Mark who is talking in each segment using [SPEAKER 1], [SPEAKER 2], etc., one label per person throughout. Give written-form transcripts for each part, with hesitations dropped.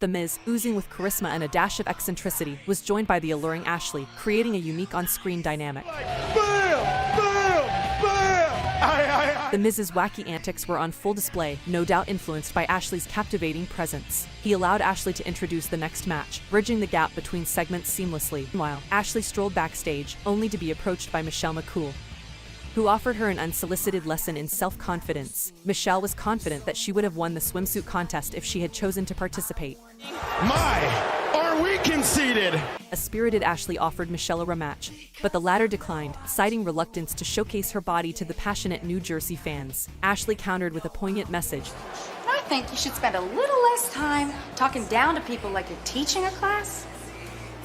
[SPEAKER 1] The Miz, oozing with charisma and a dash of eccentricity, was joined by the alluring Ashley, creating a unique on-screen dynamic. The Miz's wacky antics were on full display, no doubt influenced by Ashley's captivating presence. He allowed Ashley to introduce the next match, bridging the gap between segments seamlessly. Meanwhile, Ashley strolled backstage, only to be approached by Michelle McCool, who offered her an unsolicited lesson in self-confidence. Michelle was confident that she would have won the swimsuit contest if she had chosen to participate.
[SPEAKER 2] Are we conceited?
[SPEAKER 1] A spirited Ashley offered Michelle a rematch, but the latter declined, citing reluctance to showcase her body to the passionate New Jersey fans. Ashley countered with a poignant message.
[SPEAKER 3] I think you should spend a little less time talking down to people like you're teaching a class.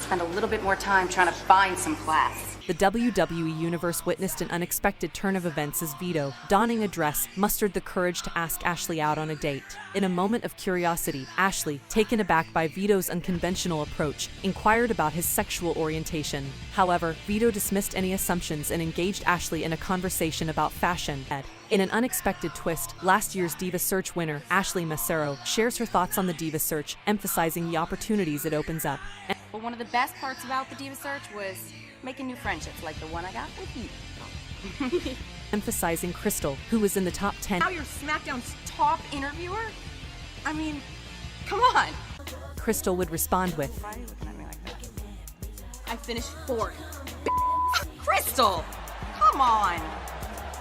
[SPEAKER 3] Spend a little bit more time trying to find some class.
[SPEAKER 1] The WWE Universe witnessed an unexpected turn of events as Vito, donning a dress, mustered the courage to ask Ashley out on a date. In a moment of curiosity, Ashley, taken aback by Vito's unconventional approach, inquired about his sexual orientation. However, Vito dismissed any assumptions and engaged Ashley in a conversation about fashion. In an unexpected twist, last year's Diva Search winner, Ashley Massaro, shares her thoughts on the Diva Search, emphasizing the opportunities it opens up.
[SPEAKER 3] But one of the best parts about the Diva Search was making new friendships like the one I got with you.
[SPEAKER 1] Emphasizing Crystal, who was in the top 10.
[SPEAKER 3] Now you're SmackDown's top interviewer? I mean, come on.
[SPEAKER 1] Crystal would respond with,
[SPEAKER 3] Why are you looking at me like that? I finished fourth. Crystal! Come on!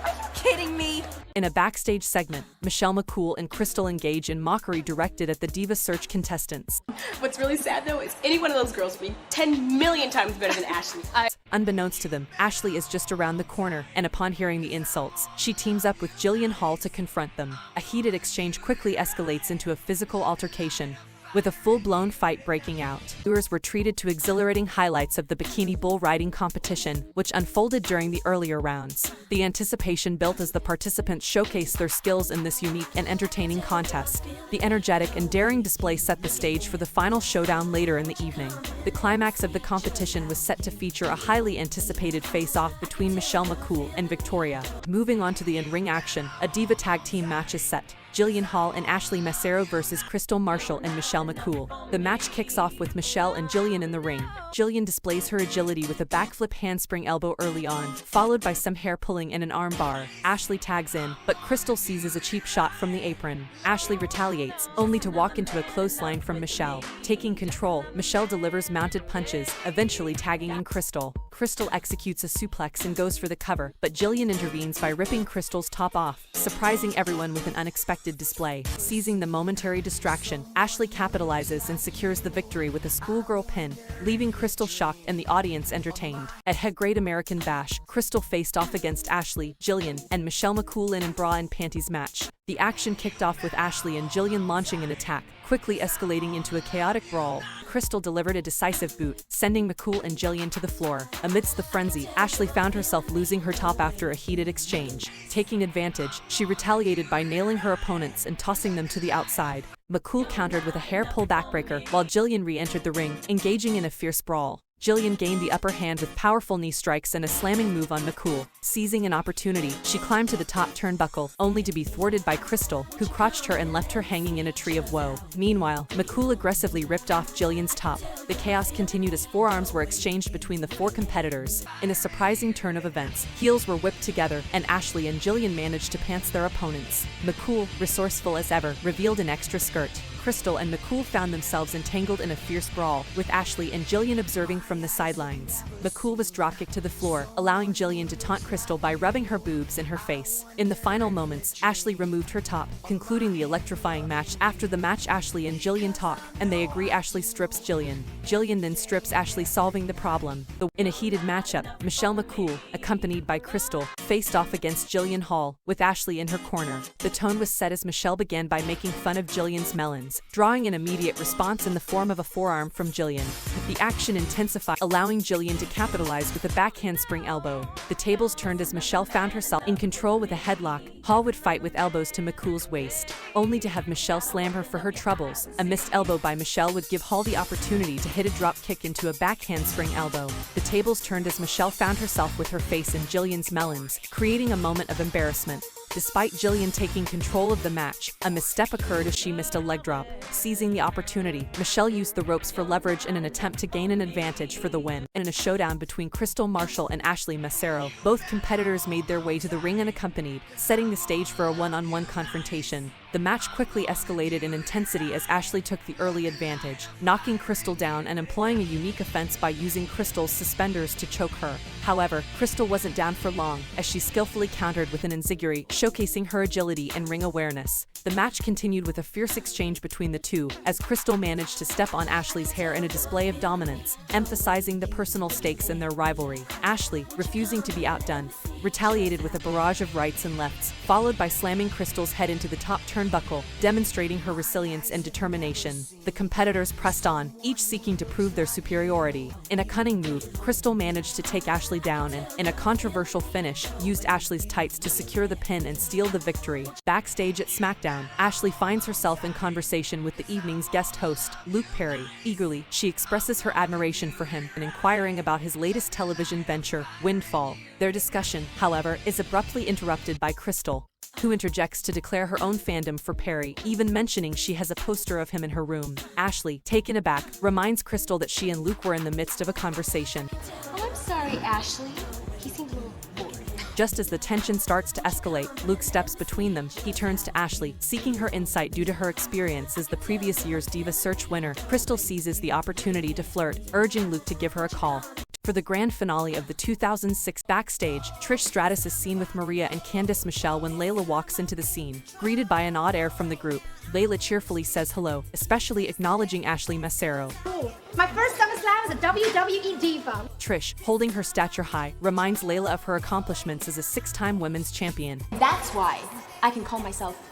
[SPEAKER 3] Are you kidding me?
[SPEAKER 1] In a backstage segment, Michelle McCool and Crystal engage in mockery directed at the Diva Search contestants.
[SPEAKER 4] What's really sad though is any one of those girls would be 10 million times better than Ashley.
[SPEAKER 1] Unbeknownst to them, Ashley is just around the corner, and upon hearing the insults, she teams up with Jillian Hall to confront them. A heated exchange quickly escalates into a physical altercation, with a full-blown fight breaking out. Viewers were treated to exhilarating highlights of the bikini bull riding competition, which unfolded during the earlier rounds. The anticipation built as the participants showcased their skills in this unique and entertaining contest. The energetic and daring display set the stage for the final showdown later in the evening. The climax of the competition was set to feature a highly anticipated face-off between Michelle McCool and Victoria. Moving on to the in-ring action, a Diva tag team match is set. Jillian Hall and Ashley Massaro versus Crystal Marshall and Michelle McCool. The match kicks off with Michelle and Jillian in the ring. Jillian displays her agility with a backflip handspring elbow early on, followed by some hair pulling and an arm bar. Ashley tags in, but Crystal seizes a cheap shot from the apron. Ashley retaliates, only to walk into a clothesline from Michelle. Taking control, Michelle delivers mounted punches, eventually tagging in Crystal. Crystal executes a suplex and goes for the cover, but Jillian intervenes by ripping Crystal's top off, surprising everyone with an unexpected display. Seizing the momentary distraction, Ashley capitalizes and secures the victory with a schoolgirl pin, leaving Crystal shocked and the audience entertained. At Great American Bash, Crystal faced off against Ashley, Jillian, and Michelle McCool in a bra and panties match. The action kicked off with Ashley and Jillian launching an attack, quickly escalating into a chaotic brawl. Crystal delivered a decisive boot, sending McCool and Jillian to the floor. Amidst the frenzy, Ashley found herself losing her top after a heated exchange. Taking advantage, she retaliated by nailing her opponents and tossing them to the outside. McCool countered with a hair pull backbreaker, while Jillian re-entered the ring, engaging in a fierce brawl. Jillian gained the upper hand with powerful knee strikes and a slamming move on McCool. Seizing an opportunity, she climbed to the top turnbuckle, only to be thwarted by Crystal, who crotched her and left her hanging in a tree of woe. Meanwhile, McCool aggressively ripped off Jillian's top. The chaos continued as forearms were exchanged between the four competitors. In a surprising turn of events, heels were whipped together, and Ashley and Jillian managed to pants their opponents. McCool, resourceful as ever, revealed an extra skirt. Crystal and McCool found themselves entangled in a fierce brawl, with Ashley and Jillian observing from the sidelines. McCool was dropkicked to the floor, allowing Jillian to taunt Crystal by rubbing her boobs in her face. In the final moments, Ashley removed her top, concluding the electrifying match. After the match, Ashley and Jillian talk, and they agree Ashley strips Jillian. Jillian then strips Ashley, solving the problem. In a heated matchup, Michelle McCool, accompanied by Crystal, faced off against Jillian Hall, with Ashley in her corner. The tone was set as Michelle began by making fun of Jillian's melons, drawing an immediate response in the form of a forearm from Jillian. The action intensified, allowing Jillian to capitalize with a back handspring elbow. The tables turned as Michelle found herself in control with a headlock. Hall would fight with elbows to McCool's waist, only to have Michelle slam her for her troubles. A missed elbow by Michelle would give Hall the opportunity to hit a drop kick into a back handspring elbow. The tables turned as Michelle found herself with her face in Jillian's melons, creating a moment of embarrassment. Despite Jillian taking control of the match, a misstep occurred as she missed a leg drop. Seizing the opportunity, Michelle used the ropes for leverage in an attempt to gain an advantage for the win. In a showdown between Crystal Marshall and Ashley Massaro, both competitors made their way to the ring unaccompanied, setting the stage for a one-on-one confrontation. The match quickly escalated in intensity as Ashley took the early advantage, knocking Crystal down and employing a unique offense by using Crystal's suspenders to choke her. However, Crystal wasn't down for long, as she skillfully countered with an enziguri, showcasing her agility and ring awareness. The match continued with a fierce exchange between the two, as Crystal managed to step on Ashley's hair in a display of dominance, emphasizing the personal stakes in their rivalry. Ashley, refusing to be outdone, retaliated with a barrage of rights and lefts, followed by slamming Crystal's head into the top turnbuckle, demonstrating her resilience and determination. The competitors pressed on, each seeking to prove their superiority. In a cunning move, Crystal managed to take Ashley down and, in a controversial finish, used Ashley's tights to secure the pin and steal the victory. Backstage at SmackDown, Ashley finds herself in conversation with the evening's guest host, Luke Perry. Eagerly, she expresses her admiration for him and inquiring about his latest television venture, Windfall. Their discussion, however, is abruptly interrupted by Crystal, who interjects to declare her own fandom for Perry, even mentioning she has a poster of him in her room. Ashley, taken aback, reminds Crystal that she and Luke were in the midst of a conversation.
[SPEAKER 4] Oh, I'm sorry, Ashley. He seemed a little bored.
[SPEAKER 1] Just as the tension starts to escalate, Luke steps between them. He turns to Ashley, seeking her insight due to her experience as the previous year's Diva Search winner. Crystal seizes the opportunity to flirt, urging Luke to give her a call. For the grand finale of the 2006 backstage, Trish Stratus is seen with Maria and Candice Michelle when Layla walks into the scene. Greeted by an odd air from the group, Layla cheerfully says hello, especially acknowledging Ashley Massaro.
[SPEAKER 5] Ooh, my first SummerSlam as a WWE Diva.
[SPEAKER 1] Trish, holding her stature high, reminds Layla of her accomplishments as a six-time women's champion.
[SPEAKER 4] That's why I can call myself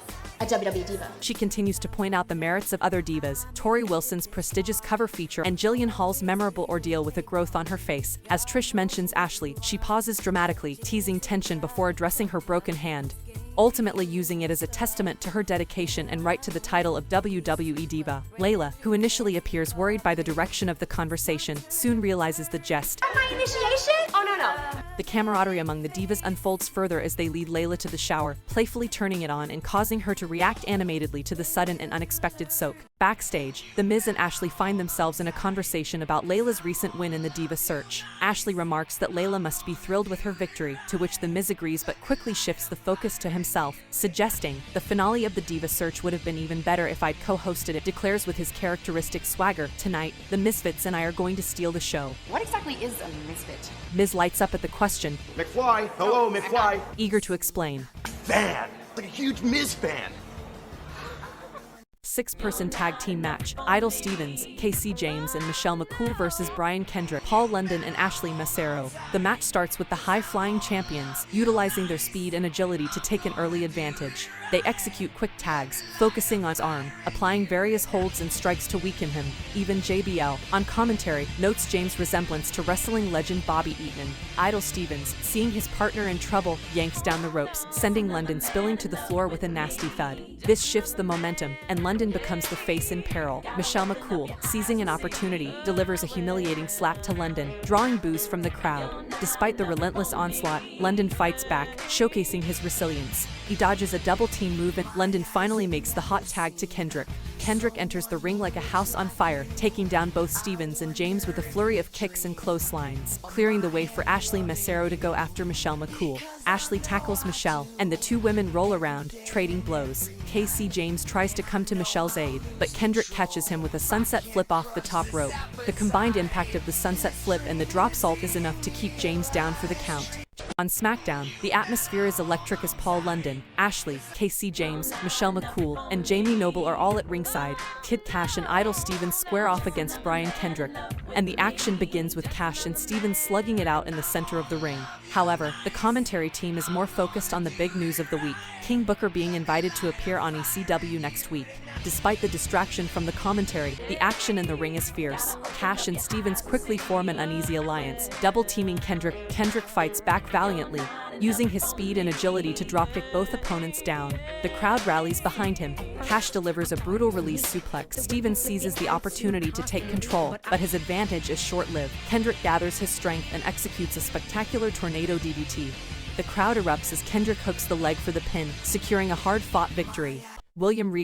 [SPEAKER 4] a WWE Diva.
[SPEAKER 1] She continues to point out the merits of other divas, Tori Wilson's prestigious cover feature and Jillian Hall's memorable ordeal with a growth on her face. As Trish mentions Ashley, she pauses dramatically, teasing tension before addressing her broken hand, ultimately using it as a testament to her dedication and right to the title of WWE Diva. Layla, who initially appears worried by the direction of the conversation, soon realizes the jest.
[SPEAKER 5] My initiation?
[SPEAKER 4] Oh, no.
[SPEAKER 1] The camaraderie among the divas unfolds further as they lead Layla to the shower, playfully turning it on and causing her to react animatedly to the sudden and unexpected soak. Backstage, The Miz and Ashley find themselves in a conversation about Layla's recent win in the Diva Search. Ashley remarks that Layla must be thrilled with her victory, to which The Miz agrees but quickly shifts the focus to himself, suggesting, "The finale of the Diva Search would have been even better if I'd co-hosted it," declares with his characteristic swagger, "Tonight, the Misfits and I are going to steal the show."
[SPEAKER 3] What exactly is a misfit?
[SPEAKER 1] Miz lights up at the question,
[SPEAKER 2] McFly, hello, McFly.
[SPEAKER 1] eager to explain.
[SPEAKER 2] Fan, like a huge Miz fan.
[SPEAKER 1] Six-person tag team match, Idol Stevens, Casey James and Michelle McCool versus Brian Kendrick, Paul London and Ashley Massaro. The match starts with the high-flying champions, utilizing their speed and agility to take an early advantage. They execute quick tags, focusing on his arm, applying various holds and strikes to weaken him. Even JBL, on commentary, notes James' resemblance to wrestling legend Bobby Eaton. Idol Stevens, seeing his partner in trouble, yanks down the ropes, sending London spilling to the floor with a nasty thud. This shifts the momentum, and London becomes the face in peril. Michelle McCool, seizing an opportunity, delivers a humiliating slap to London, drawing boos from the crowd. Despite the relentless onslaught, London fights back, showcasing his resilience. He dodges a double-team move and London finally makes the hot tag to Kendrick. Kendrick enters the ring like a house on fire, taking down both Stevens and James with a flurry of kicks and clotheslines, clearing the way for Ashley Massaro to go after Michelle McCool. Ashley tackles Michelle, and the two women roll around, trading blows. Casey James tries to come to Michelle's aid, but Kendrick catches him with a sunset flip off the top rope. The combined impact of the sunset flip and the drop salt is enough to keep James down for the count. On SmackDown, the atmosphere is electric as Paul London, Ashley, Casey James, Michelle McCool, and Jamie Noble are all at ringside. Kid Cash and Idol Stevens square off against Brian Kendrick, and the action begins with Cash and Stevens slugging it out in the center of the ring. However, the commentary team is more focused on the big news of the week, King Booker being invited to appear on ECW next week. Despite the distraction from the commentary, the action in the ring is fierce. Cash and Stevens quickly form an uneasy alliance, double-teaming Kendrick. Kendrick fights back valiantly, using his speed and agility to dropkick both opponents down. The crowd rallies behind him. Cash delivers a brutal release suplex. Stevens seizes the opportunity to take control, but his advantage is short-lived. Kendrick gathers his strength and executes a spectacular tornado DDT. The crowd erupts as Kendrick hooks the leg for the pin, securing a hard-fought victory. William Regal